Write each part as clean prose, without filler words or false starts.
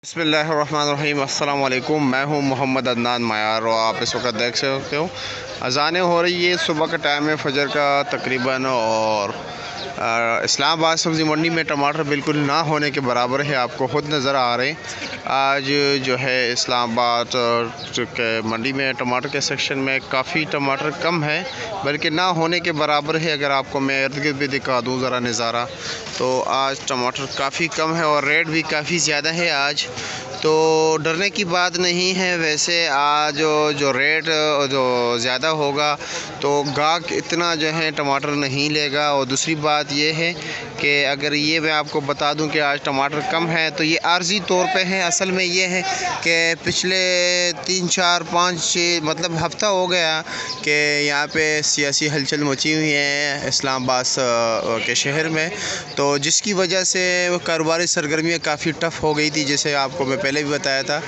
बिस्मिल्लाहिर्रहमानिर्रहीम। अस्सलाम वालेकुम। मैं हूं मोहम्मद अदनान मायार और आप इस वक्त देख सकते हो अज़ानें हो रही है। सुबह का टाइम है फजर का तकरीबन। और इस्लामाबाद सब्ज़ी मंडी में टमाटर बिल्कुल ना होने के बराबर है, आपको ख़ुद नज़र आ रहे हैं। आज जो है इस्लामाबाद के मंडी में टमाटर के सेक्शन में काफ़ी टमाटर कम है, बल्कि ना होने के बराबर है। अगर आपको मैं इर्द गिर्द भी दिखा दूँ ज़रा नज़ारा, तो आज टमाटर काफ़ी कम है और रेट भी काफ़ी ज़्यादा है आज। तो डरने की बात नहीं है। वैसे आज जो रेट जो ज़्यादा होगा तो गाहक इतना जो है टमाटर नहीं लेगा। और दूसरी बात ये है कि अगर ये मैं आपको बता दूं कि आज टमाटर कम है तो ये आर्जी तौर पे है। असल में ये है कि पिछले 3 4 5 6 मतलब हफ़्ता हो गया कि यहाँ पे सियासी हलचल मची हुई है इस्लामाबाद के शहर में, तो जिसकी वजह से कारोबारी सरगर्मियाँ काफ़ी टफ़ हो गई थी। जैसे आपको मैं पहले भी बताया था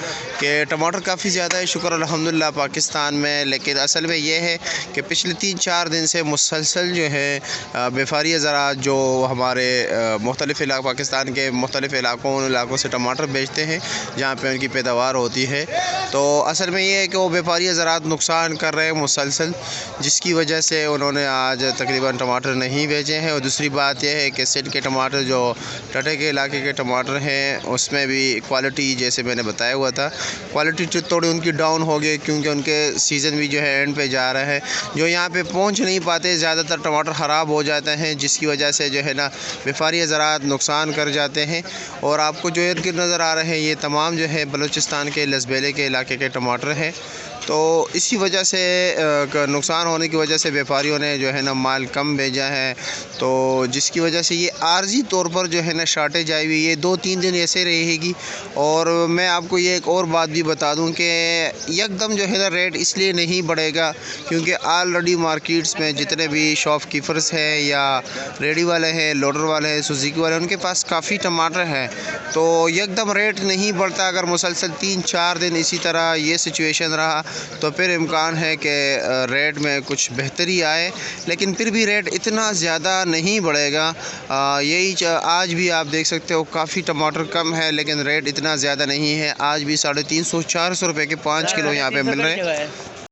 कि टमाटर काफ़ी ज़्यादा है, शुक्र अल्हम्दुलिल्लाह पाकिस्तान में। लेकिन असल में ये है कि पिछले 3 4 दिन से मुसलसल जो है व्यापारी ज़रा जो हमारे मुख्तलिफ़ इलाक़ पाकिस्तान के मुख्तलिफ़ इलाक़ों से टमाटर बेचते हैं जहाँ पे उनकी पैदावार होती है। तो असल में ये है कि वो व्यापारी ज़रात नुकसान कर रहे हैं मुसलसल, जिसकी वजह से उन्होंने आज तकरीबन टमाटर नहीं बेचे हैं। और दूसरी बात यह है कि सिंध के टमाटर जो टटे के इलाके के टमाटर हैं उसमें भी क्वालिटी, जैसे मैंने बताया हुआ था, क्वालिटी थोड़ी उनकी डाउन हो गई, क्योंकि उनके सीज़न भी जो है एंड पे जा रहा है। जो यहाँ पे पहुँच नहीं पाते, ज़्यादातर टमाटर ख़राब हो जाते हैं, जिसकी वजह से जो है ना व्यापारी ज़रात नुकसान कर जाते हैं। और आपको जो इर्द गिर्द नज़र आ रहे हैं ये तमाम जो है बलूचिस्तान के लसबेले के इलाके के टमाटर हैं। तो इसी वजह से नुकसान होने की वजह से व्यापारियों ने जो है ना माल कम भेजा है, तो जिसकी वजह से ये आर्जी तौर पर जो है ना शॉर्टेज आई हुई है। ये 2 3 दिन ऐसे रहेगी। और मैं आपको ये एक और बात भी बता दूं कि एकदम जो है ना रेट इसलिए नहीं बढ़ेगा क्योंकि ऑलरेडी मार्केट्स में जितने भी शॉपकीपर्स हैं या रेडी वाले हैं, लोडर वाले हैं, सुजुकी वाले, उनके पास काफ़ी टमाटर हैं। तो एकदम रेट नहीं बढ़ता। अगर मुसलसल 3 4 दिन इसी तरह ये सिचुएशन रहा तो फिर इम्कान है कि रेट में कुछ बेहतरी आए, लेकिन फिर भी रेट इतना ज़्यादा नहीं बढ़ेगा। यही आज भी आप देख सकते हो काफ़ी टमाटर कम है, लेकिन रेट इतना ज़्यादा नहीं है। आज भी 350 400 रुपये के 5 किलो यहाँ पे मिल रहे हैं।